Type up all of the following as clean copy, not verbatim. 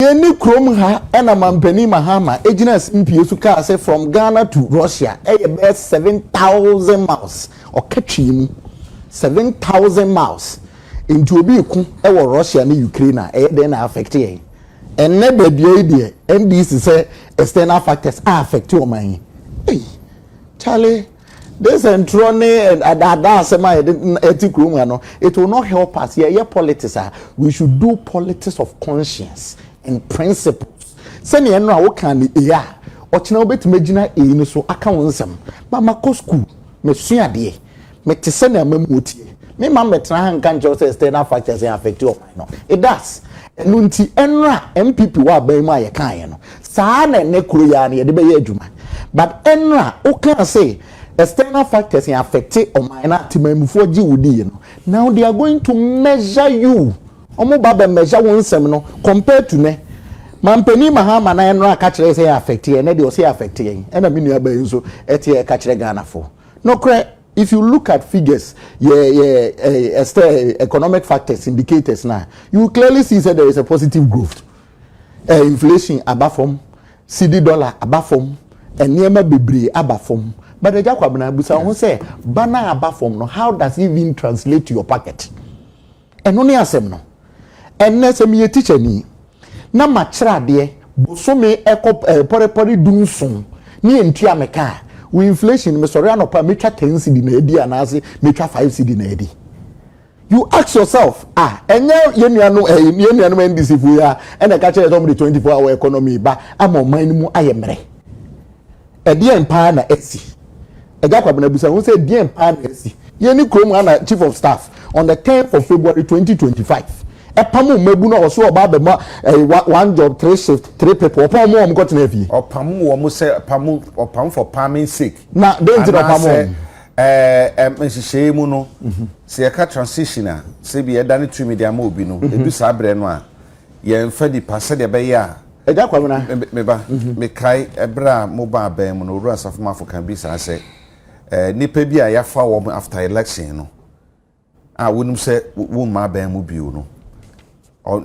Any chrome ha and a mampeni Mahama, agents in Piosuka say from Ghana to Russia, a best 7,000 miles or catching 7,000 miles into a vehicle, Russia and Ukraine, then affected. And never the idea, and this is external factors are affecting OMAN. Hey, Charlie, this and Trone and that's my ethic room. It will not help us. Yeah, politics. We should do politics of conscience and principles. Send you know what can yeah. Or to know bet imagine in so account some. Mama go school. Me sua de. Me te send a memuti. Me mama try can just external factors affect you. It does. Nunti enra MPP wa be ma ye kan no saa na ne kuro ya na ye de be ye adwuma but enra o can say external factors affect oman na timamufo gi wudi no now they are going to measure you omo ba be measure won sem no compared to ne mampeni Mahama na enra ka kire say affect ye na de o say affect ye na me nua ba nso etie ka kire Ghana fo no kre. If you look at figures, economic factors, indicators now, you clearly see that there is a positive growth. Inflation above from, Cedi dollar above from, and Niema Bibri above from. But the Jacobina Busa who say, Bana above from, no, how does it even translate to your pocket? And only asem no. And next me a teacher ni. Na machra de, Bosome eko pori dun son, ni entia meka. With inflation, me sorry no pa mecha 10 cedi na edi anase mecha 5 cedi na edi. You ask yourself, enye yenuanu NDC fu ya and I catch it on the 24-hour economy ba amoman mu ayemre. Edi empa na esi. Ega kwa bana busa who say di empa na esi. Yeni krom na chief of staff on the 10th of February 2025. Epamu mebu no so oba be one job 3 shift 3 people opam mo got na fi opam wo mo say opam for farming sake na don't opam nhihye mu no se yaka transition a se bi eda ne tu media ma obi no edu sa bre no a ye mfa di pase de be ya eja kwamna me ba me kai ebra mo ba ba mu no ru asafo ma African bi sa se nipa bi a ya fa wo after election no wonum se wo ma ba mu bi no or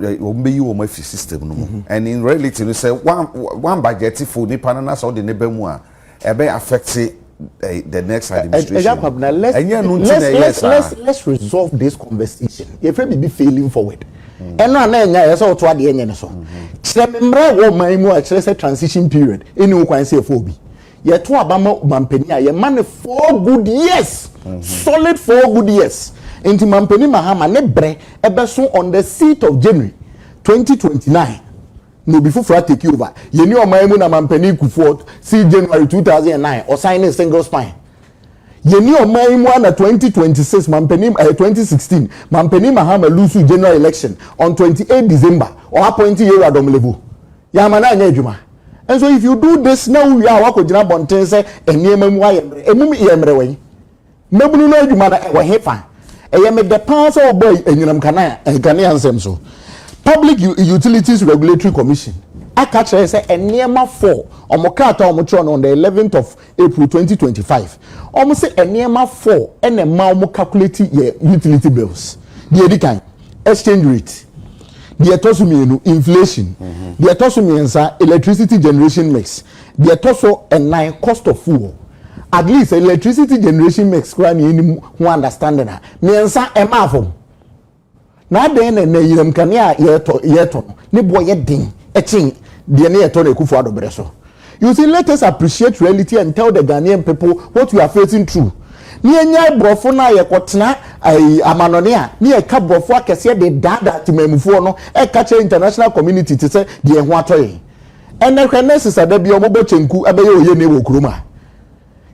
system no and in reality you say one budget for the panel so the neighbor mu a affect the next administration. Let's resolve this conversation. If we be failing forward and no na so to ade enye so chememra wo man mu a chere transition period any wo kwan say for bi ye to abama mampeni a ye man 4 good years solid 4 good years. Into Mampeni Mahama nebre ebeso on the 6th of January 2029. No before for take over. You knew my na Mampeni Kufort see January 2009 or sign a single spine. You knew my na 2026 Mampeni 2016 Mampeni Mahama lose general election on 28 December or appointing you Adam level. Yamana nyejuma. And so if you do this now we are wako jina bonten say enema mu ayemre. Emu yemre we. Mebunu no eduma na we hefa. The powers of boy and Ghanaian so. Public Utilities Regulatory Commission. I catch say a NEMA 4 on Mokata on the 11th of April 2025. Almost say a NEMA 4 and a Maumo calculating utility bills. The Edikan exchange rate. The Atosumi inflation. The Atosumi electricity generation mix. The Atoso and 9 cost of fuel. At least electricity generation makes crime in who understanding her. Miensa emafom. Na den na yirem kania yeto. Ne boy yedin. Etching the near to the kufu adobreso. You see, let us appreciate reality and tell the Ghanaian people what we are facing through. Ni enya brofo na ye kwotena amanone a ni e ka brofo akese de dada timamufo no e ka che international community to say de ho atoye. Ene kwenes sada bi omo bochenku abeye oye ne wo kroma.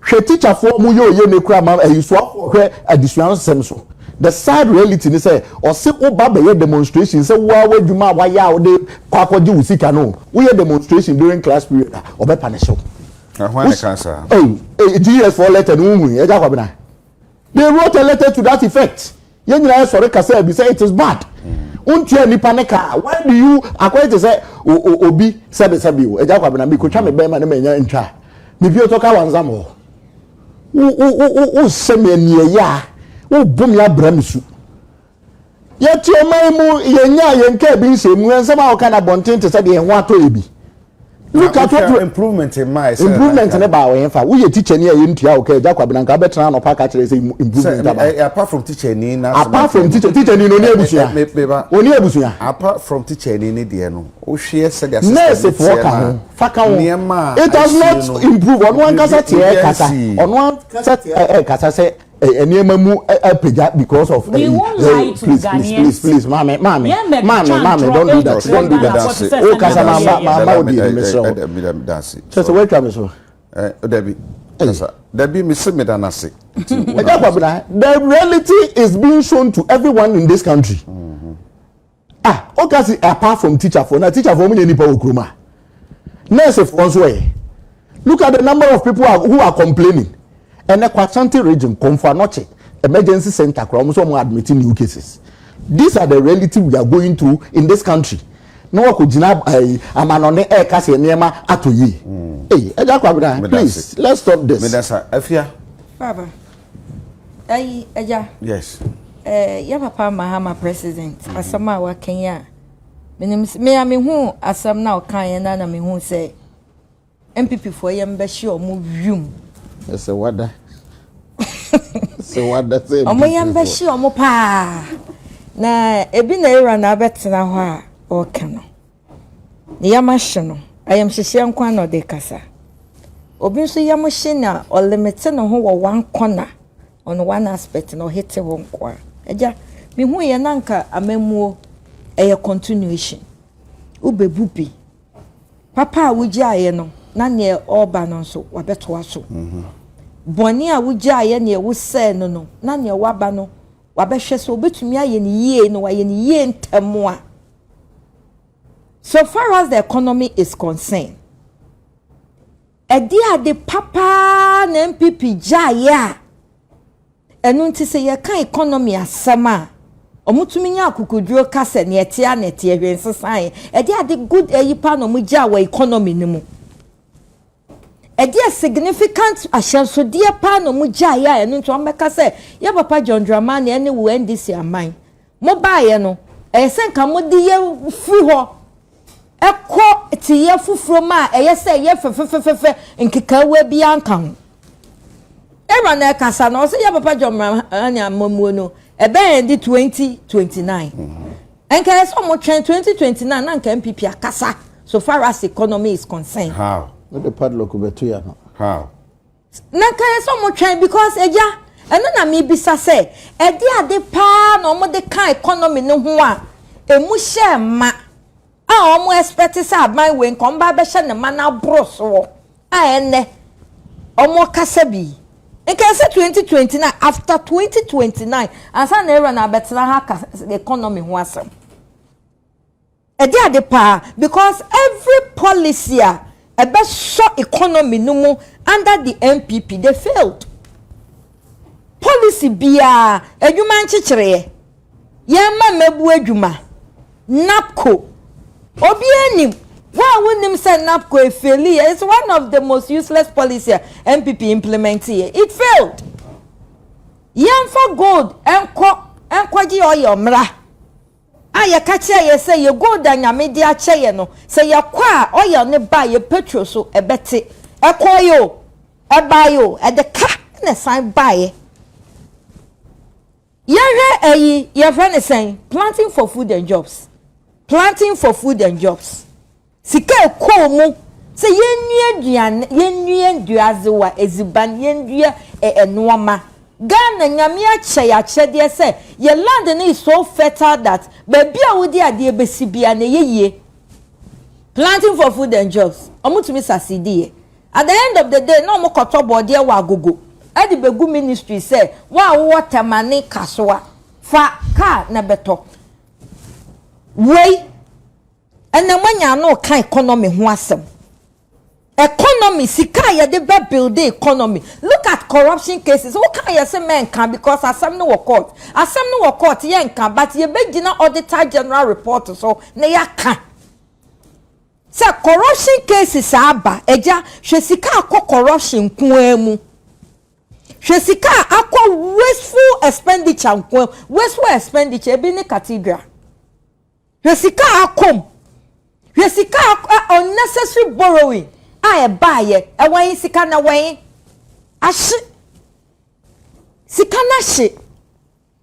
Hwe teacher for mu ye oye ne kura ma ayiswa hwe additional semso. The sad reality is say or say oba demonstration say wa wadwuma wa ya ode kwakwaji usika no we demonstration during class period obe punish you. When cancer GS for letter no e ja kwabena. They wrote a letter to that effect. Yen na sorry kasa be say it is bad. Untia ni panika. Why do you according to say obi sabi o e ja kwabena me ko twa me be ma na menya ntwa. Me bi otoka wanzamo. O seme ni ya. O bom ya bramisu Yet your maimu yenya yenke bi nsemu ensema o kana bonten te se de enwa to ebi. Look at what improvement in my improvement in about enfa. We teacher ni e ntua o ka jakwa bi na nka betra no pa ka kire say improvement about. Apart from teacher ni na apart from teacher ni no ni ebusua. Oni ebusua. Apart from teacher ni de no. O hwe se de nurse for ka faka ho. It does not improve. On one kasa tie kasa. On one kasa tie kasa say mu because of we won't lie to Ghanaians. Please, mommy, don't do that. Oh, kasa mama odi mesro. So where come so? Debbie. Debbie me danase. The reality is being shown to everyone in this country. Okay, apart from teacher for me nipa okroma. Nurse for so look at the number of people who are complaining. And the Kwashanti region come for noche emergency center so admitting new cases. These are the reality we are going through in this country. No could amanone e kase niema atoyi. Hey, please let's stop this. Medasa afia. Baba. Eja. Yes. Ya papa Mahama president asama wa Kenya. Me hu asam na o kan na me hu say MPP for yem be shi omo wium. Say what that? Say what that say? Omo yam be shi omo pa. Na ebi na era na betena ho a o kano. Ni yam ahye no. Ayam hyehye nkwa na de kasa. Obi nso yam hye na o limit no ho wo one corner on one aspect no hit ho nkwa. Eja me hu ye nanka amamuo eye continuation. Ubebupi. Papa wuji aye no. Na ne oba no so wabeto aso boni a wugya aye ne wo se no na ne waba no wabehwe so obetumi aye ne yie no waye ne yie ntamo a so far as the economy is concerned ade papa na MPP gyaye a enu nti se ye kan economy asama omutumi nya akukuduro kase ne etia hwensesan ade good eyipa no mu gya wa economy ni mu a significant ashanso dear pan no muja ya enu to ambeka se ya papa John Dramani ene wo ndc aman mo ba ye no senka mo de ye fri ho ekọ ti ye fufuro ma se ye fefefefe nkeka wa bi anka ho era na kasa no se ya papa John Dramani amamuo no endi 2029 enka so mo twen 2029 na nka MPP akasa so far as economy is concerned. How? What the padlock betu ya no. How? Nanka so mo twen because eja eno na me bisa say ade pa na omo de kan economy no ho a emu hye ma a omo expect say aban we nkom ba be hye ne ma na bro so a ene omo kasa bi nka say 2029 after 2029 asa na era na betena ha economy ho asem ade pa because every policy ebe so economy no mu under the MPP they failed. Policy bia adwuma nchekere ye ma mebu adwuma napco obi anim wa wonim say napco e fail is one of the most useless policy MPP implement here. It failed. Yemfa gold enko gi oyo mra aya kache ye say ye gold anyame di ache ye no say ye kwa oyo ne ba ye petrol so ebete ekoyo ebayo e de ka na sign buy ye ye friend is saying planting for food and jobs sika ko mu say ye nduaze wa eziban ye ndua enoma Ghana nyame ache de say your land is so fertile that baby a wodi ade besi bia na yeye planting for food and jobs omutumi succeed at the end of the day no mo koto body wa agogo e de begu ministry say wa water mane kasoa fa car na beto wey enamanya no kan economy ho asem economy sika ya de build the economy. Look at corruption cases. Who can you say men can because asem no court ye can but ye be gina auditor general report so na ya kan say corruption cases aba eja hwe sika akọ corruption ku emu hwesika akọ wasteful expenditure bi ne cathedral hwesika akom hwesika unnecessary borrowing a baaye ewan sika na wan ahye sika na hye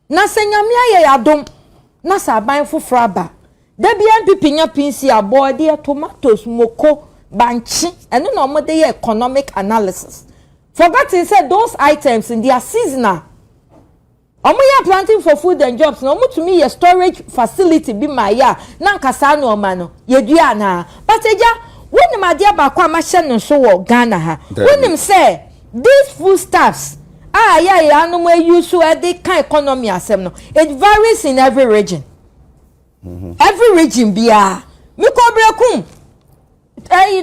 na senyame aye yadom na saban foforo aba da bia mpipinya pinsi abode tomatoes moko banchi eno na omode ye economic analysis forgetting said those items in their seasonal omoya planting for food and jobs no mo to me your storage facility be my ya na nkasa no ma no yedua na but eja wonim ade ba kwa ma hye no so wo Ghana ha wonim say these foodstuffs ya no mo use so e kan economy asem no it varies in every region. Every region bia mi ko brekum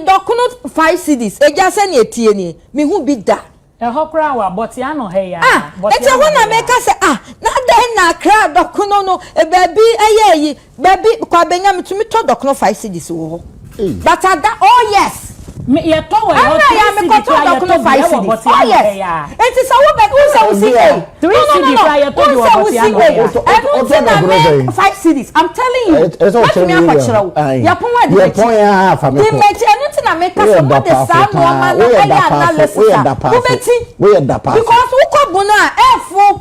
dokuno 5 cities eja se na etie ni mi hu bi da hokra wa but ya no he ya but e wona make say na den na kra dokuno no e baby eyi baby kwa benya mitumi to dokuno 5 cities wo but that oh yes me ye to we ya me ko to dokuno 5 cities oh yes it is our bed who say we see 3 cities ya to do what ya no ya 5 cities I'm telling you let me akọchirawo ya pon wa de ya fa me ko mechi enu ti na make say what the sound woman na analysis who beti because who ko bona efo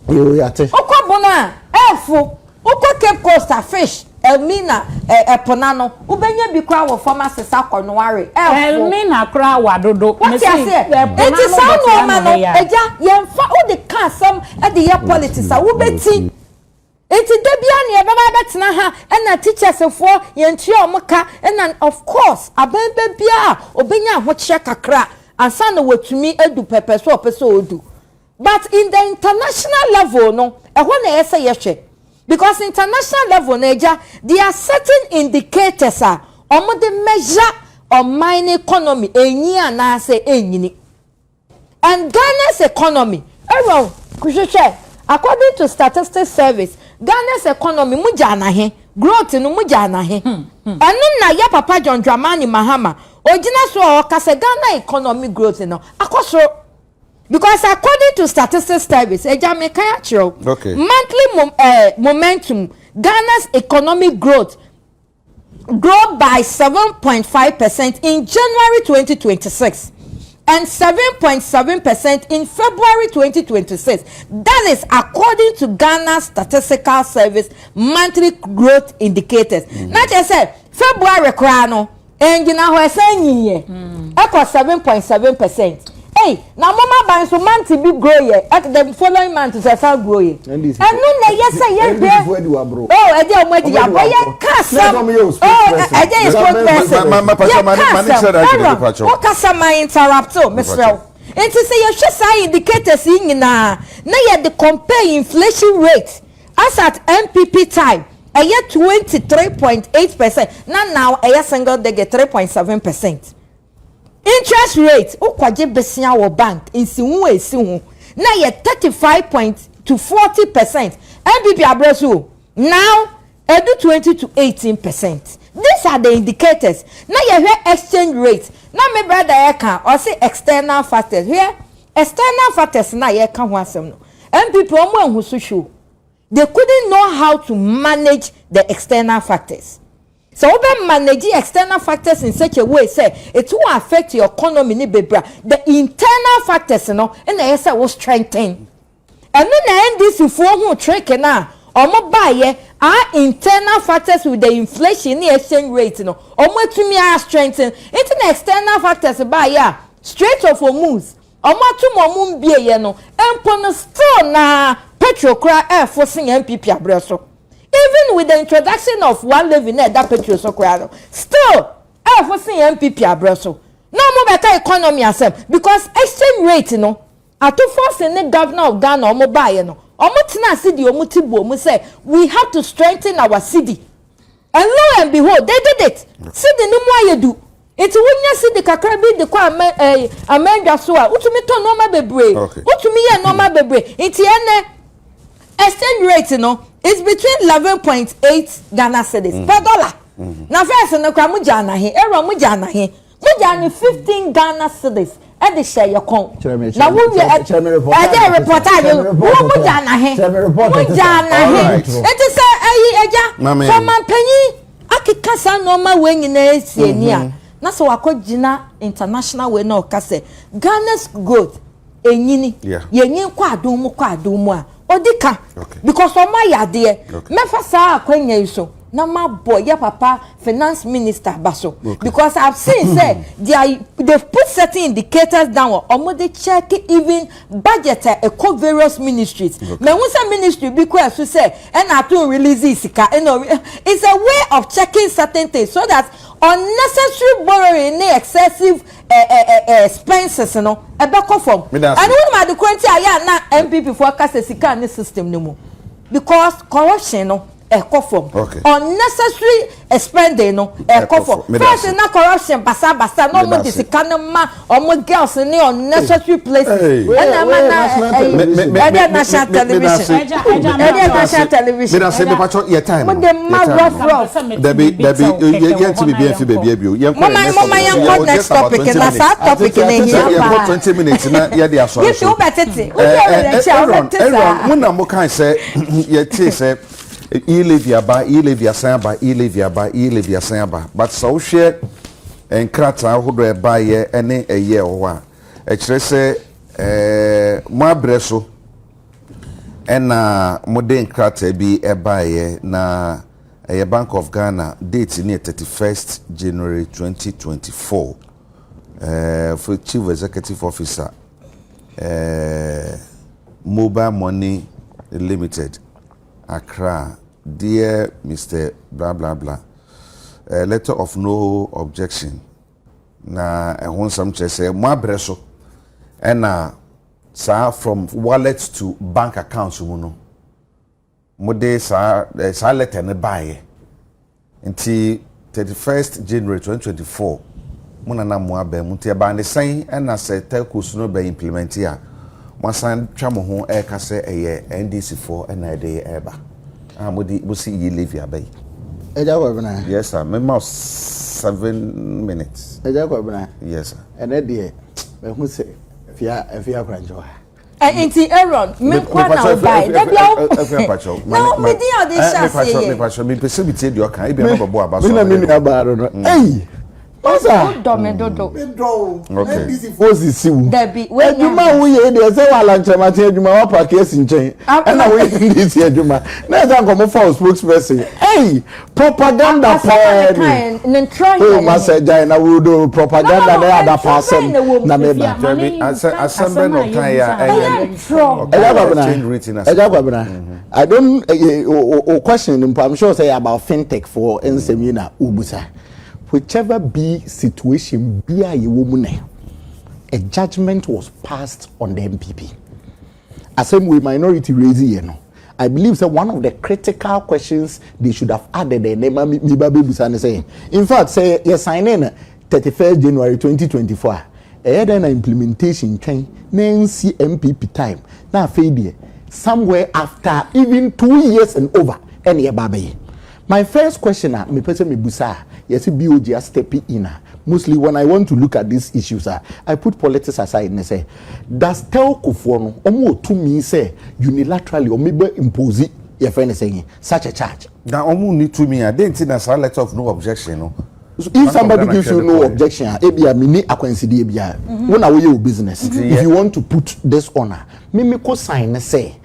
yo ya te who ko bona efo who ko Cape Coast fish Elmina eponano ubenya bi kwa wo former sesa konware Elmina kra wadodo what you say it is sound woman eja yemfa who the can some e the year politics a wo beti enti debia ne ebe ma betena ha na teachers for yentua omuka and of course abembe bia obenya ahoche kakra ansa na watumi edu pepe so opese odu but in the international level no ehwo na yesa yehwe because international level Nigeria there are certain indicators omo the measure of mining economy enyi ana say enyini and Ghana's economy according to statistics service Ghana's economy mujana he growth no mujana he enu na ya papa John Dramani Mahama ogina so o kase Ghana economy growth no akoso because according to statistics service okay. monthly momentum Ghana's economic growth grew by 7.5% in January 2026 and 7.7% in February 2026. That is according to Ghana Statistical Service monthly growth indicators. Not just said February krano engina ho esanyiye equal 7.7%. Hey, now mama ban so month be grow ye at the following month is start grow ye. And no na yes ye be. Oh, e dey omadi ya boy kasa. Oh, e dey spokesperson. What kasa my interrupt oh, Mr. It is say you should say indicators in na ye the compare inflation rate as at MPP time. A year 23.8%. Now a single digit 3.7%. Interest rate ukwaje besia wo bank insihu esihu na ye 35 to 40%. MPP abresu now edu 20 to 18%. These are the indicators. Na ye hear exchange rate. Na me brother ye kan or say external factors. Here external factors na ye kan ho asem no. MPP omo enhu so show. They couldn't know how to manage the external factors. So we manage external factors in such a way say it will affect your economy ni bebra. The internal factors no and the say will strengthen. And then this for who trick na omo buy our internal factors with the inflation the exchange rate no omo tumi are strengthen. It the external factors buy ya straight of moves. Omo tu mo bie ye no empo no still na petrol cry forcing MPP abreso. Even with the introduction of one living there, that petrol so crowd, still, for seeing MPP abreso. No more better economy asem because exchange rate, you know, at to force the governor of Ghana or mobile, you know, Omutina Cedi or Mutibo, say we have to strengthen our city. And lo and behold, they did it. Cedi no more you do. It's when you see the Kakrabi, the Kwa Amanda Soa, Utumito no bebre, Utumia no bebre, it's the exchange rate, you know. It's between 11.8 Ghana cedis per dollar. Now first no kwa mujana he, era mujana he. Mujana 15 Ghana cedis e de share your con na wo e de reporter you wo mo ja na he mo ja na he e ti say ayi eja for man panyi akika sa no ma we nyina esie ni a na so wakogina international we na o ka say Ghana's growth enyini yenyin kwa adom mu a odika because o ma yade mefa sa akwanya iso na ma boy ya papa finance minister baso because I've seen say they've put certain indicators down or they check even budget various ministries me who say ministry because to say and I to release this it's a way of checking certain things so that unnecessary borrowing excessive expenses no e be conform and when my the quantity aya na MPP for case sika ni system no because corruption no unnecessary spending no first na corruption basa no mo disika no ma omo girls ni unnecessary places and national television me na say me pacho your time mo de ma rough Debbie you to be baby you mama next topic na sa topic na here 20 minutes na ya dey aso you should better when na mo kan say you say say ilevia ba but so share enkrata hodo e ba ye ene eye ho a e kire se mo abreso ena mo de enkrata bi e ba ye na Bank of Ghana date ni 31st January 2024 for Chief Executive Officer Mobile Money Limited Accra, dear Mr. Blah blah blah. Letter of no objection. Na ehon some say mo abreso. Na sa from wallet to bank accounts mu no. Mo de sa letter ne buy. Until 31st January 2024. Mo na mo abem nti e ba ne sen na say telcos no be implement ya. Wasan twa mo ho e ka se eye NDC4 na de eba modi bo si ye leave abai eja kwa bana yes sir me mouse 7 minutes eja kwa bana yes sir ene de me hu se afia kranjo enti Aaron me kwa na buy da bia no me di o de shase me pacho me pese bi tie di o kan e bi na bobo aba so me na me nua ba ro no Masa dodo okay fozi siwu Debbie ejuma wo ye de se wa lanche mate ejuma wa pa case nchen na wo ye this ejuma na za nko mo for spokesperson propaganda plan oh masa jai na wo do propaganda na ada person na meba assemble no kan ya eja kwabena I don't question I'm sure say about fintech for ensemi ubusa whichever be situation be a woman, a judgment was passed on the MPP. As same way minority raising, you know, I believe that one of the critical questions they should have added the name Mibabe Busane saying. In fact, say you sign in 31st January 2024. Then implementation train NC MPP time. Now failure somewhere after even 2 years and over any baby. My first question me person me busa yes BOG stepping in mostly when I want to look at these issues I put politics aside and say does telco for no omo to me say unilaterally or maybe impose your friend saying such a charge now omo need to me I didn't see that letter of no objection no so if somebody gives you no objection ebia me ni akwansidi ebia when are your business if you want to put this on me ko sign say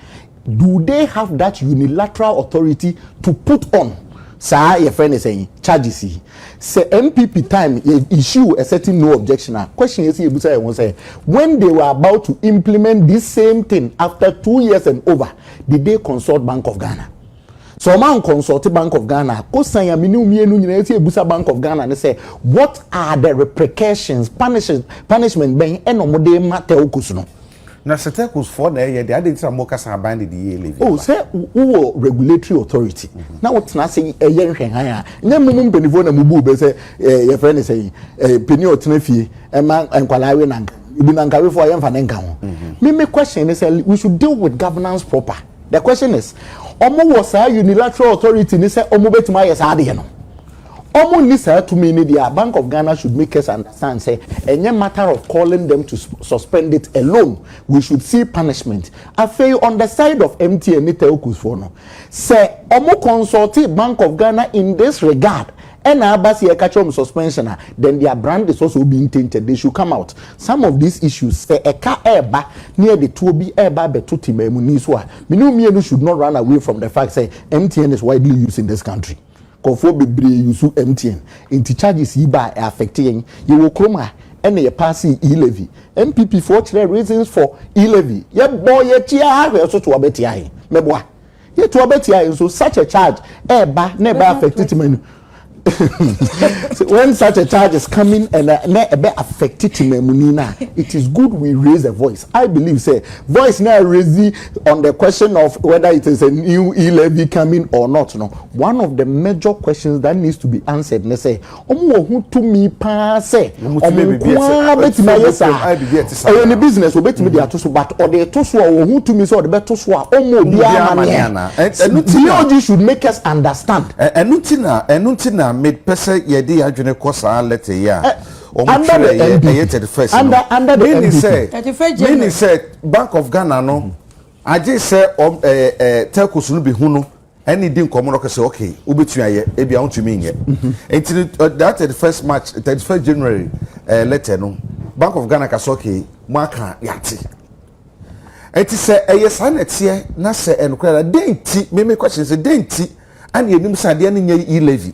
do they have that unilateral authority to put on Sir, your friend is saying charges. Say MPP time issue a certain no objection. Question is when they were about to implement this same thing after 2 years and over, did they consult Bank of Ghana? So man consult Bank of Ghana. Bank of Ghana and say what are the repercussions, punishment being enomode matter okusuno. Na setekos for na ye dey identity moka sa ban the year oh say who regulatory authority na what na say eye nhwenhan a nya mum penifo na mubu be say your friend say peni otena fie e man enkwala we nanka ibi nanka we for ye mfa nanka ho me question is we should deal with governance proper. The question is omo was a unilateral authority ni say omo betima yes ade no Almost this to me, the Bank of Ghana should make us understand, say, any matter of calling them to suspend it alone, we should see punishment. I feel on the side of MTN, Niteokus for no. Say, Omo consulted Bank of Ghana in this regard. And Abasi catch suspension, then their brand is also being tainted. They should come out. Some of these issues, say a car airba near the 2B airba betuti memuniswa. Minu should not run away from the fact say MTN is widely used in this country. Kofo bebre use MTN. Inti charges yiba affecting you will chroma and a passing e-levy. MPP for reasons for e-levy. Ye boy ye chia also to abetia. Meboa. Ye to abetia so such a charge airba never affected menu. So when such a charge is coming and affected Munina, it is good we raise a voice. I believe say voice now raising on the question of whether it is a new e-levy coming or not. No, one of the major questions that needs to be answered. Let's say, who to me pass say, the business will bet me the atosu, but or the tosu or who to me so the better swa. DOG should make us understand. Enutina made pese yedi adwene kosa letter ya under the meaning say Bank of Ghana no I just say telcos no be hunu any din komo no say okay ubetua ye e bia untumi nye until that 31st March 31st January letter no Bank of Ghana ka so okay maka yati enti say sanetie na say enkwara denti me question say denti and yenim say de nye e-levy.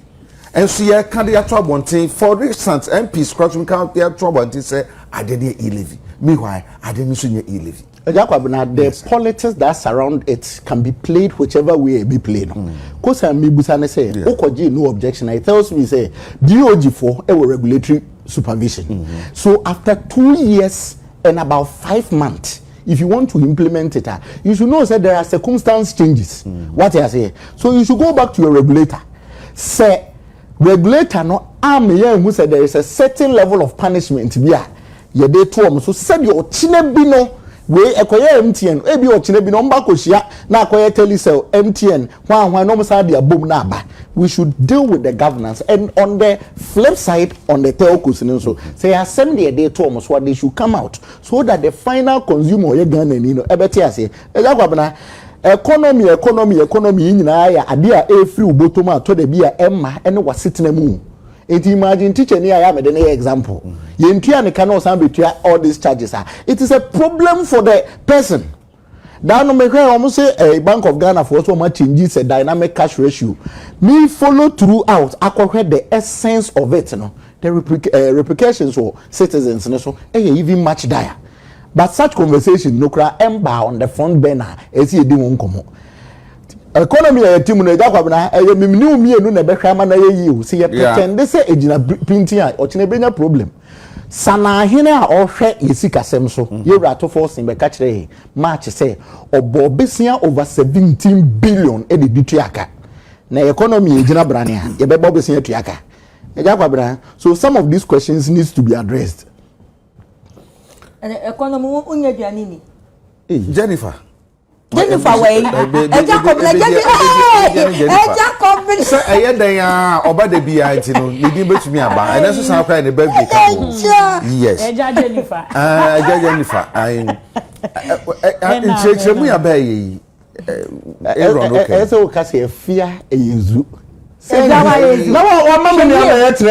And so you can't get trouble for instance, MPs crossing count their trouble and say, I didn't e-levy. Meanwhile, I didn't see your e-levy. The politics that surround it can be played whichever way it be played. Because I say, no objection. It tells me, say, DOG for a regulatory supervision. So after 2 years and about 5 months, if you want to implement it, you should know that there are circumstance changes. What I say. So you should go back to your regulator. Say, regulator no who said there is a certain level of punishment here. Ye dey to so said your chinebi no we ekoye MTN e bi o chinebi no mba kohia na akoye telecell MTN hwan no msa dia bom na aba. We should deal with the governance, and on the flip side, on the telcos so say assembly a day to so they should come out so that the final consumer ye Ghana ni no ebeti ase economy nyina ya ade a free ubotoma to the bia emma ene wasitena mu enti imagine teacher ni ya me de example ye ntua ne kana osan betua all these charges it is a problem for the person that no make almost say a Bank of Ghana for so much changes a dynamic cash ratio me follow throughout akọhwe the essence of it no the repercussions for citizens so even much dire. But such conversation no cry ember on the front burner as you do won komo. Economy a team no da kwabna e mimni mienu na behwa ma na ye see pretend they say ejina printing or chinebenya problem. Sana hene a ohwe yesikasem so ye rato forcing be ka kire March say obo besia over 17 billion e de tuaka. Na economy ejina brane a ye be bo besia tuaka. Eja kwabna. So some of these questions needs to be addressed. Economy unye duanini Jennifer way Jacob say ayedan ya oba de bia nti no ni din betumi aba and so san cry ne birthday come yes Jennifer Jennifer mu ya ba yi so ka say fear eyezu no mama me na tre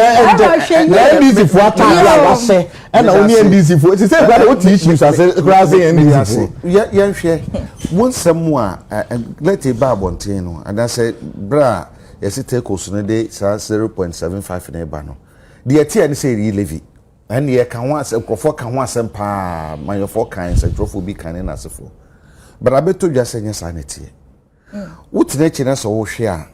and easy for attack wa say and only NDC for it say what issues as crossing NDC yen hwe wonsam a let it ba bonten no and I say bra yes take us no dey 0.75 na ba no the tie and say e-levy and ye kan wa say crofo kan wa asem pa mayofo kan say crofo bi kan na asefo but abeto dwa say nya sanity wotena chi na so wo hwe a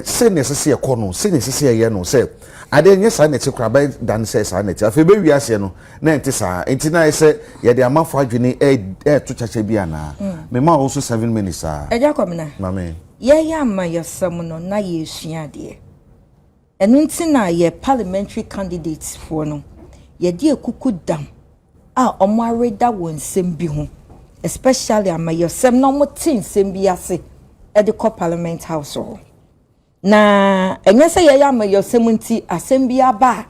say necessary econo say necessary ye no say ade nye sanity kraba dan say sanity afi be wiase no na enti sa enti na say ye de amafo adwene to chacha bia na me ma also 7 minutes eja komna mama ye ya ma yesam no na ye sua de enu nti na ye parliamentary candidates for no ye de ekuku dam a omo areda wonsem bi ho especially ama yesam no mo tin sem bi ase e de parliament house ho na enye se ye ya ma yo semunti asem bia ba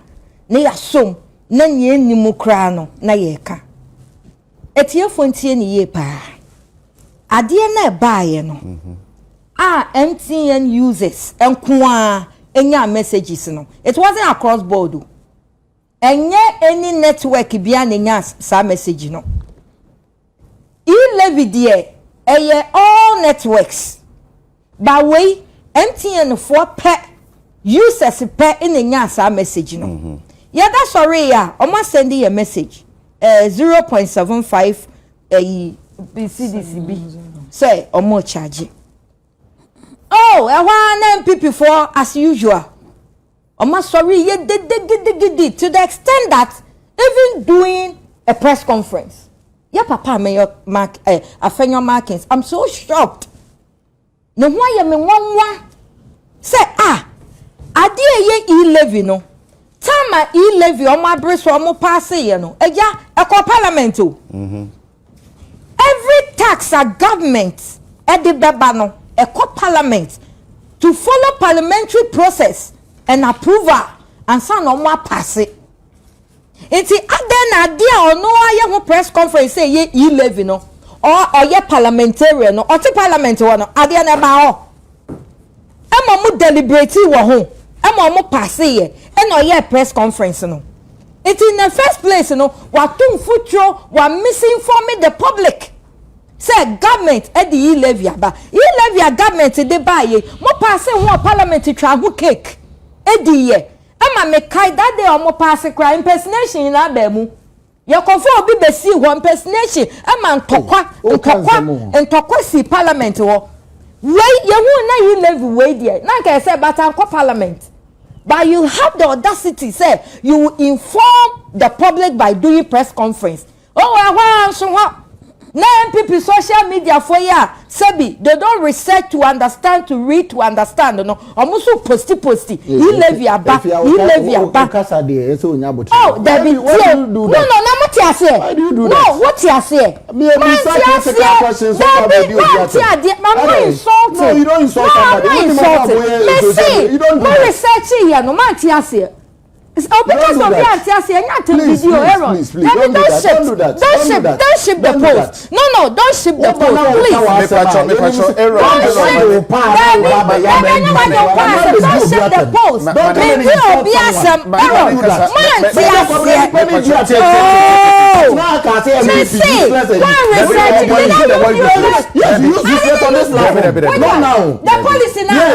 na ya som na nye nimu kra no na ye ka etiefo ntie ni ye pa ade na ba ye no MTN users enkoa enya messages no it wasn't across board enye any network bia na nya sa message no e-levy there all networks by way MTN for pet users pet in enya sa message no yeah that's sorry ya almost sending a message 0.75 BCDCB say omo charge oh one MPP for as usual almost sorry yeah to the extent that even doing a press conference yeah papa may mark afenyo markings I'm so shocked no why you me one say ade ye e-levy no time e-levy o ma bre so mo pass ye no eja e parliament o every tax a government e de beba no e parliament to follow parliamentary process and approval and so no mo pass it enti ade na ade a ono aye ho press conference say ye e-levy no or ye parliamentarian no or ti parliament wo no ade na ba ho emo mu deliberate wo ho emo mo pass ye and or ye press conference no it in the first place no what too futuro wa misinforming the public say government e the e-levy aba e-levy government dey buy ye mo pass ho parliament twa ho cake e di ye ama me kai that day o mo pass cry impersonation na ba mu ye confo obi be see ho impersonation ama ntokwa si parliament wo wey ye hu na e-levy wey there na ka say but an parliament but you have the audacity say you will inform the public by doing press conference na MPP social media for ya Cedi they don't research to understand to read to understand no almost posty e-levy aba oh there be no na muti ase no what you say me questions no you don't insult somebody you don't research here no man ti ase because of that, yes, you're not video error. Don't ship the post. No, don't ship the post. Please. Don't ship the post. Maybe you'll be some error. The policy now.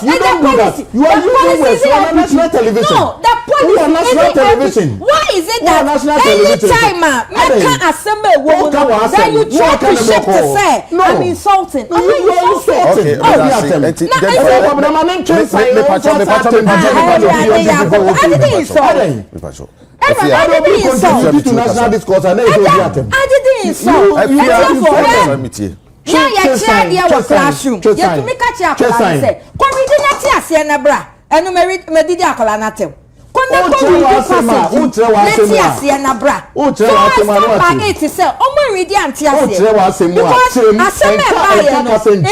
You don't do that. You are using national television. The police on national television. Why is it that anytime I can't assemble a woman, then you try to shift to say I'm insulting? I'm insulting. I didn't insult. Yeah, you tried your classroom. You have to make a chair. Come read the next year, bra. And medidi akola na tem konda ko let's asia na bra o tre wa tem na it say omo ready anti asia o tre wa asemu a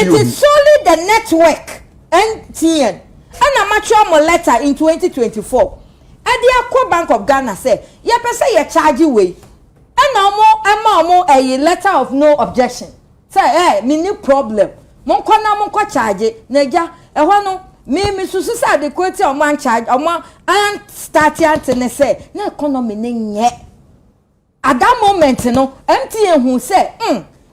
it is solely the network MTN and a mature mo letter in 2024 and the Akwa Bank of Ghana say ye pese ye charge way and omo a letter of no objection say me no problem mon charge na ja e ho no me susu sa de kweti o man charge o man and start antene say na economy ne nye at that moment no MTN hu say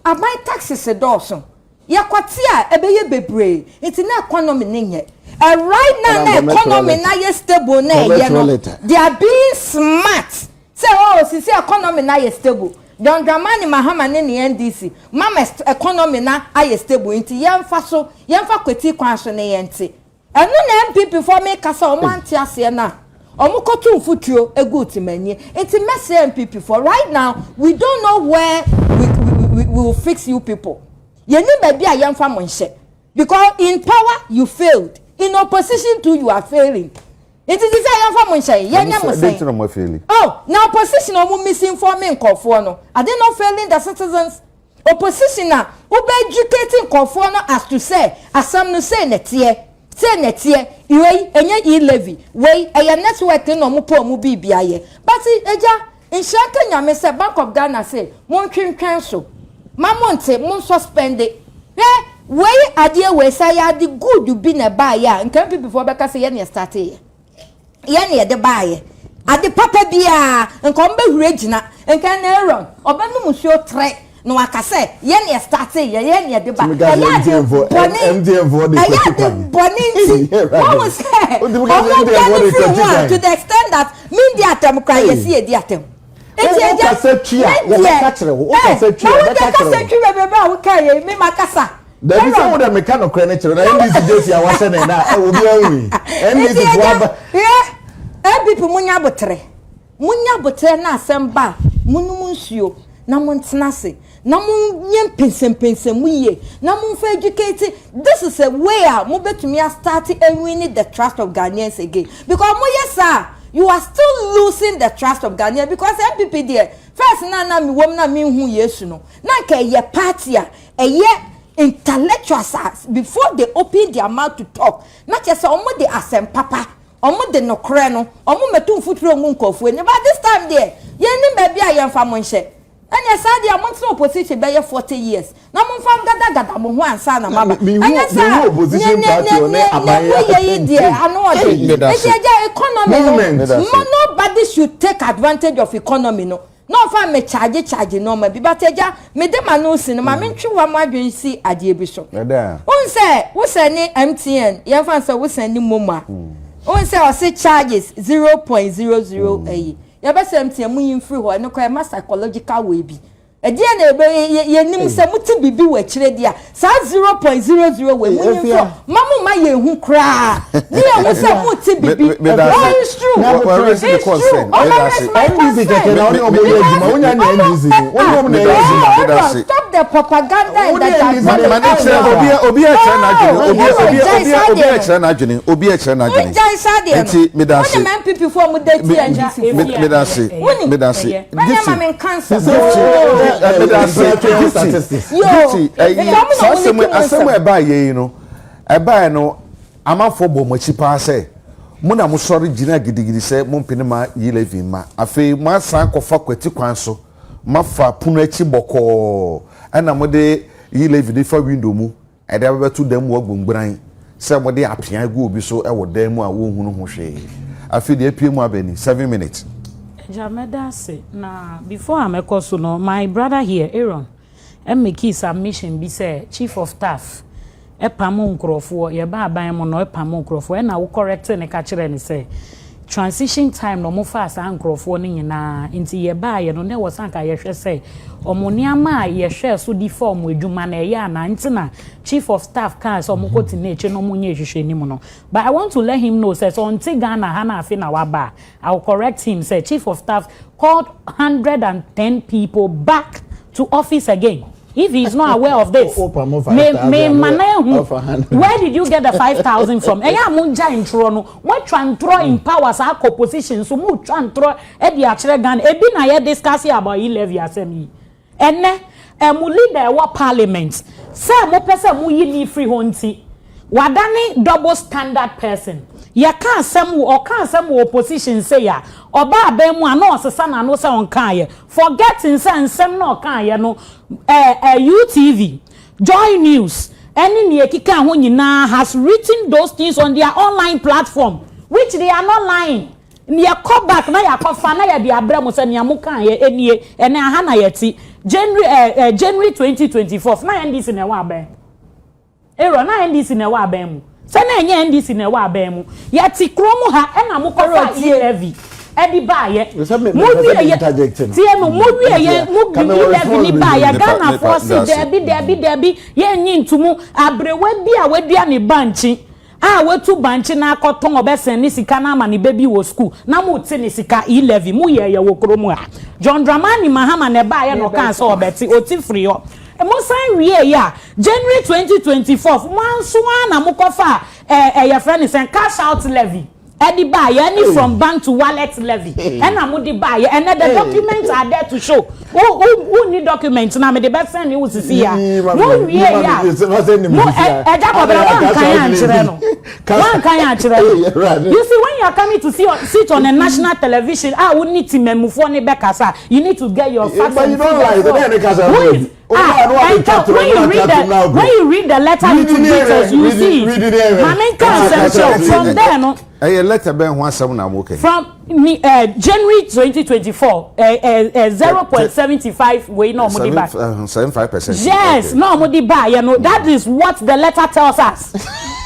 abai taxes dawson ye kwati a ebeye bebre it na economy ne nye right now na economy na ye stable na ye no they are being smart say sisi economy na ye stable Don Dramani Mahama ne NDC mama economy na aye stable inti yemfa kweti kwan so ne yente enu na MPP for me kasa o manti ase na omukotu mfutuo eguti manye enti messe MPP for right now we don't know where we will fix you people yeni baby a yemfa monhye because in power you failed in opposition too you are failing. It is the same for Munshay. Yanya failing. Oh, now opposition or misinforming Kofono. Are they not failing the citizens? Opposition now, who be educating Kofono as to say, as some no say net here. say netie we enye e-levy we eye network no mo po mo bibia ye but eja inshaka nyame say Bank of Ghana say mon twentwen so mamonte mon suspend it we adie we say ya the good you be na buy ya nkan people before be ka say ye na start ye na de buy ade papa bia nkan be hure gina nkan na error obanu musuo tre no akase ye na start ye na de buy MDM for the boninti what was say to the extent that media atem cry ye see edi atem Eti say tria ye catch o say tria bebe a wo kai me makasa there be some of me kind of credit na NDC just ya wa say na e wo bi anwi NDC for people munya botre na asemba munum nsuo na montena se na mun nyem pensem mu ye na mun fa educate this is a way mo betumi start winning the trust of Ghanaians again because mo yes you are still losing the trust of Ghanaians because MPP there first na mi wom na mi hu yesu no na ka ye party intellectuals before they open their mouth to talk not just omo de asem papa omo de no kre no omo metu mfuturo ngu nkofu ni but this time there ye ni ba bia ye mfa mo nhye anya sa dia mo tno opposition be ye 40 years na mo mfa gada mo ho ansa na mama anya sa opposition party one abaye ye dia ano de economy nobody should take advantage of economy no fa me charge no ma bi bateja me de ma no sin ma me ntwe ma adwen si ade bi so wo say ni MTN ye fa say wo say ni moma wo say o say charges 0.00 ayi ya be say MTN mu yin free ho no kwa ma psychological way bi edi na ye nim say muti bibi wa kire dia sa 0.00 we mu yin free mamu ma ye hu kra ni ye wo say muti bibi it's true it's true NDC keke na oni omo ye juma onya na NDC oni omo na NDC stop the propaganda and obi e chere na adwene obi e chere na adwene enti me da se MPP for mu dati NDC me da se asem eba ye no eba no amafo bo mo chipa se mo na mo sori gina gidigidi se mo mpene ma yi levi ma afi mo asan kofa kwati kwan so mafa punu achi boko ana mo de yi levi de fa window mu e de bebetu dam wo gbongbran se mo de apia gu obi so e wo dam mu a wo hunu ho hwe afi de apie mu abani 7 minutes Jameda say na before I make so no my brother here Aaron make his submission be say chief of staff e pamo nkrofo ye ba aban mo no e pamo nkrofo e na wo correct ne ka kire ni say transition time no mo fa asa nkrofo ni nyina nti ye ba ye no ne wo sanka ye hwe say omoniama ye hwe so di form edwuma na ye ana nti na chief of staff kan so mo koti na eche no mo nye hwehwe ni mo no but I want to let him know say so until Ghana ha na afi na wa ba I'll correct him say chief of staff called 110 people back to office again. If he's not aware of this, where did you get the 5,000 from? Eya munja intro no, what try throw in powers our opposition, so mu try throw e di actually Ghana. Ebi na ye discuss about e-levy asemi. Ene mu leader wa parliament. Say mo pese mu yi ni free honti. Wadani double standard person. Ya kan asem o kan asem opposition say ya. Oba abem mu ana osesa na no say on kan ye. Forgetting say nsem na kan ye no UTV, Joy News, any near kika ho nyina has written those things on their online platform, which they are not lying. Near call back na ya kofa na ya di abramo se ne amuka ye enie ene aha na yeti January 2024 na NDC na wa aben. Ero na NDC na wa aben mu. Se na enye NDC na wa aben mu. Yeti kromu ha ena mukofa e-levy. Edi ba ye mo wie ye tie mo wie ye mo bi level ni ba ye Ghana force debi ye nyi ntumu abrewa bi a wadua ne banchi a wetu banchi na akoton obesen ni sika na ama ne baby wo school na mo ti ne sika e-levy mo ye wo kromu a John Dramani Mahama ne ba ye no kan so obeti oti free yo mo san wie ya January 2024 manso na mo kofa ye friend sen cash out levy Edi buy any from bank to wallet levy. And I'm the buy and the documents are there to show. Who need documents now? Me the best friend you see here. No, yeah. No, you see, when you are coming to sit on a national television, I would need to move on the you need to get your facts. But you don't like the when you read the letter to details, you see from there, no. Letter ben one seven okay. From January 2024, 0.75 way no money back. 75%. Yes, okay. No money back. You know that is what the letter tells us.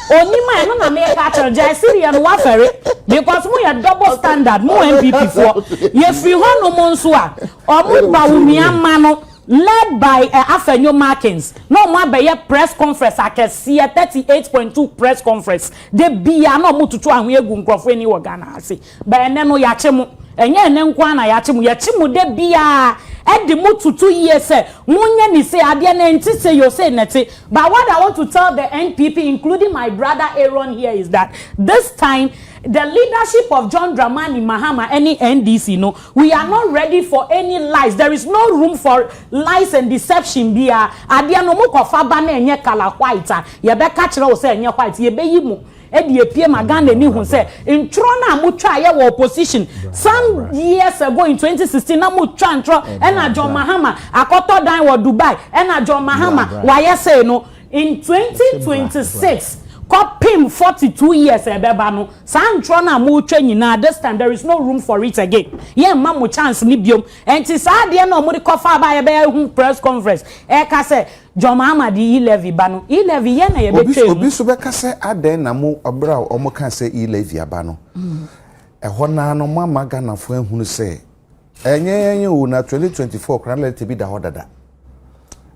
Only my no make catcher Jesse and Wafere because we are double standard, more MPP for. Yes, we want no monsua or Mubawumia Mano. Led by Afenyo Markins. No more by a press conference. I can see a 38.2 press conference. They be a no mutu and we gun crofeni wagana. See, but no yachemu. And yen nkwana yachimu de be a at the mutu 2 years. Munye ni say adiana and say you say neti. But what I want to tell the NPP, including my brother Aaron here, is that this time the leadership of John Dramani Mahama, any NDC, no, we are not ready for any lies. There is no room for lies and deception. Bia adia no mo kofa ba na enye kala white. Ye be ka kire o say enye white. Ye be yimu. E die pie maganda ni hu say intro na mo twa ye wo opposition. Some years ago in 2016 na mo twa intro na John Mahama akoto dan wo Dubai na John Mahama wa ye say no in 2026 Copim 42 years ebeba no santro na mo twa nyina this time there is no room for it again ye ma mo chance ni biom enti sa de na mo de kofa ba ye be hu press conference e ka say John Mahama di e-levy ba no e-levy ye na ye be twa obi so be ka say aden na mo obra o mo kan say e-levy aba no e ho na no mo amaga na fo ehunu say enye o na 2024 kran let be da hodada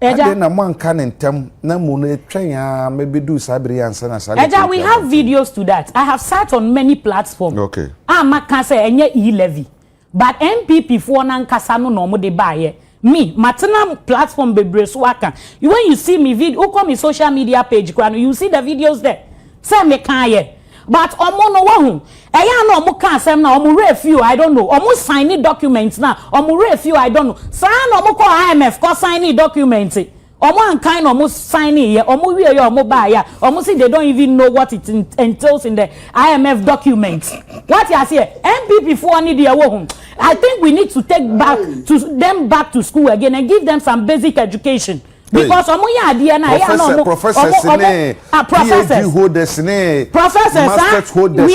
Eja na man kan ntem na mu no etwen maybe do sabri answer na sale. Eja, we have videos to that. I have sat on many platforms. Okay. Maka say enye e-levy. But MPP for na nkasa no no mo de baye. Me, matana platform bebre so aka. When you see me video, come me social media page, you see the videos there. Say me kan ye. But omo no wahu. Eya no omo kan asem na omo review, I don't know. Omo sign documents na, omo review, I don't know. Sa na omo ko IMF ko sign documents. Omo an kind omo sign here, omo we omo buy ya. Omo see they don't even know what it entails in the IMF documents. What you say? MPP for need their home. I think we need to take back to school again and give them some basic education. Because omo ya dia na ya no professors we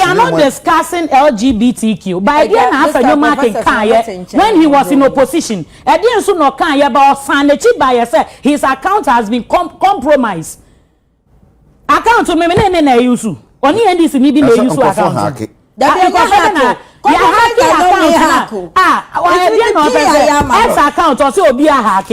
are not discussing LGBTQ by then after you marking when he was in opposition again so no kan ya ba osanechi by say his account has been compromised account me na use oni NDC ni bi na use account account or so obi a hack.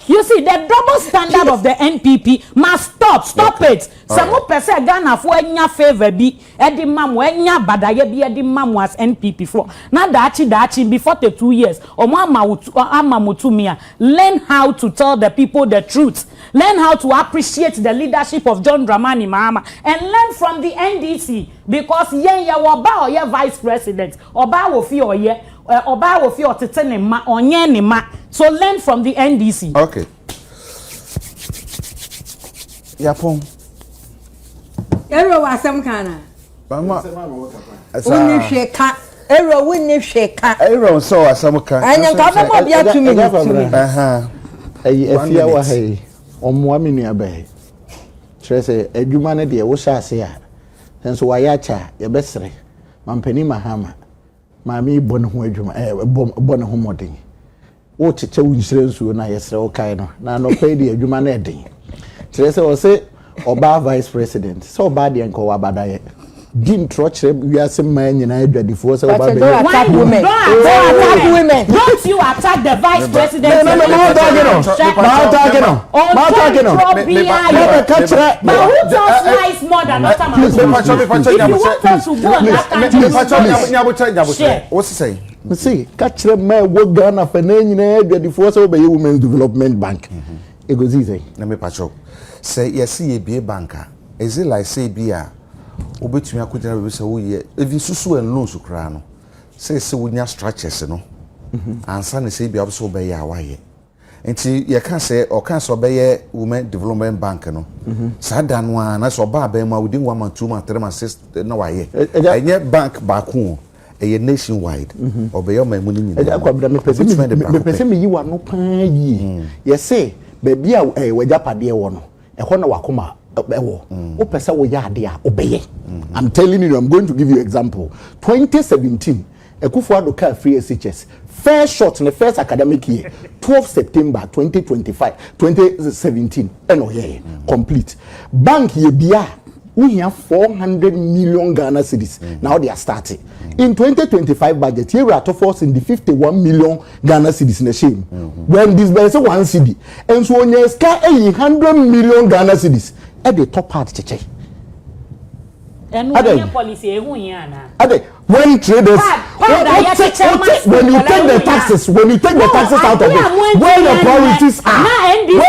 You see, the double standard of the NPP must stop it. Some person Ghana for enya favor be edi mamu enya badaye be edi mamu as NPP for. Now dachi before the 2 years. Learn how to tell the people the truth. Learn how to appreciate the leadership of John Dramani Mahama and learn from the NDC because yen ya oba or ye vice president oba wo fi oye oba wo fi otete ne ma onye ne ma. So learn from the NDC. Okay. Yapon. Ero wasem kana. Mama. Woni hweka. Ero woni hweka. Ero so wasem kan. Anya ka ba mo bia to me. Afia wa hey. Omo amini abai. Trese adwuma ne de wo sha ase a. Senso wa ya cha ye besre. Mampani Mahama. Mami bɔ ne ho adwuma bɔ ne ho modern wo cheche wunsire nsuo na yesre wo kai no na no pay di adwuma na eden kire se wo se oba vice president so oba de nko wa badaye din tro kire wiase man nyina adwadifo se oba be attack women don't you attack the vice president no what's say see catch me wo Ghana fa na nyina adwadifo se oba ye women development bank e go zize na me pacho say yes ye be banker is it like say bia obetumi akogya be say wo ye even susu and loans kra no say wo nya structures no ansa ne say bia wo so be ye awaye enti ye ka say o kan so be ye women development bank no sa da no na so ba ba ma within 1 month 2 months 3 months 6 na waye enye bank ba ko a nationwide obey my money me pese me yi wa no pan yi ye say baby a wajapade wo no e ho na wakoma ewo o pese wo ya ade a obeye. I'm telling you, I'm going to give you example. 2017 Ekufuado car free SHS first shot in the first academic year 12 September 2017 eno here complete bank ye bia we have 400 million Ghana cedis. Now they are starting. In 2025 budget, here we are to force in the 51 million Ghana cedis in the shame. When this is 1 cedi. And so when you sky 100 million Ghana cedis at the top part, cheche. And when policy, when traders, when you take the taxes, out of it, where your priorities are, go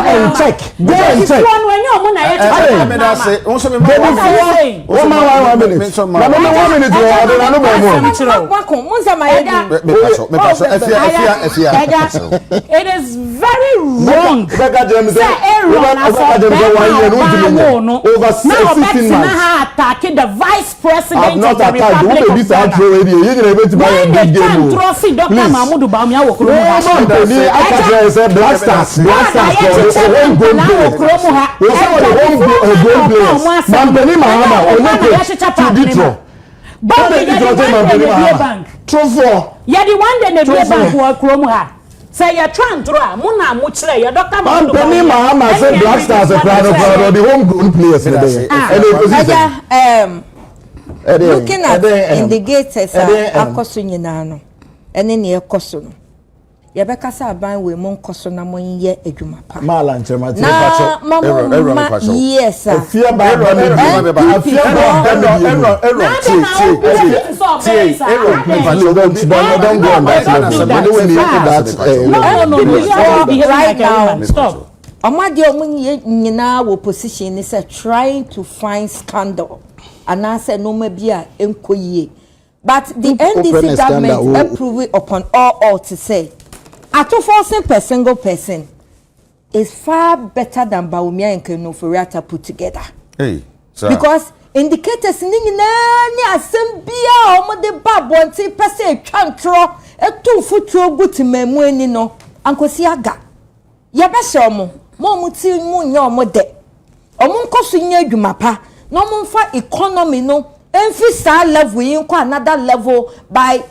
and check. It is very wrong. Over 16 months. Attacking the vice president of the Republic of Ghana. When they can't trust Dr. Mahmoud Bawumia Okromuha. Say you try and draw, Muna Muchre, your doctor Mahama said Black Stars are proud of the homegrown players in the looking at indicators Akosunyano, and then near Kosuno. Yabekasa ban we mon Kosuna mon ye ejumapa. Malan yes, fear by stop. Amadio Munyina will position is trying to find scandal. And I said no maybe enkoye. But the NDC government approved upon all to say forcing per single person is far better than Bawumia and Kenoforiata put together. Hey, because indicators ni asembia omo de babonti pese twantro etu futuro guti memweni no ankosi aga ye be se omo mo muti mu nya omo de omo nkoso nya adwumapa no mo mfa economy no enfi sa level yin kwa another level by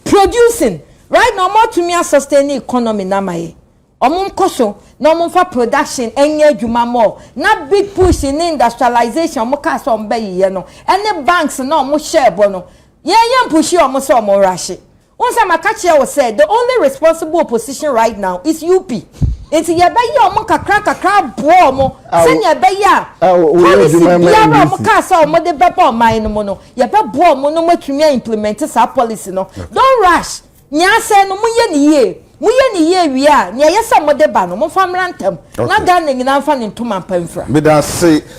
producing. Right now, more to me a sustaining economy na maye. Omun koso, no mun for production, enye juma more. Na big push in industrialization, mo ka so mbe ye no. Any banks no mo share bono. Ye push you mo so mo rashi. Once Makachi was said, the only responsible opposition right now is UP. It's ye be ye mo kakra bo mo. Sen ye be ya. Policy ya mo ka so mo de beba mine mo no. Ye be bo mo no mo tumi implement sa policy no. Don't rush. Nyase no muye ni ye wi a nya yesa mo de ba no mo famra ntem na ga na nyina fa ne ntoma pamfra me da say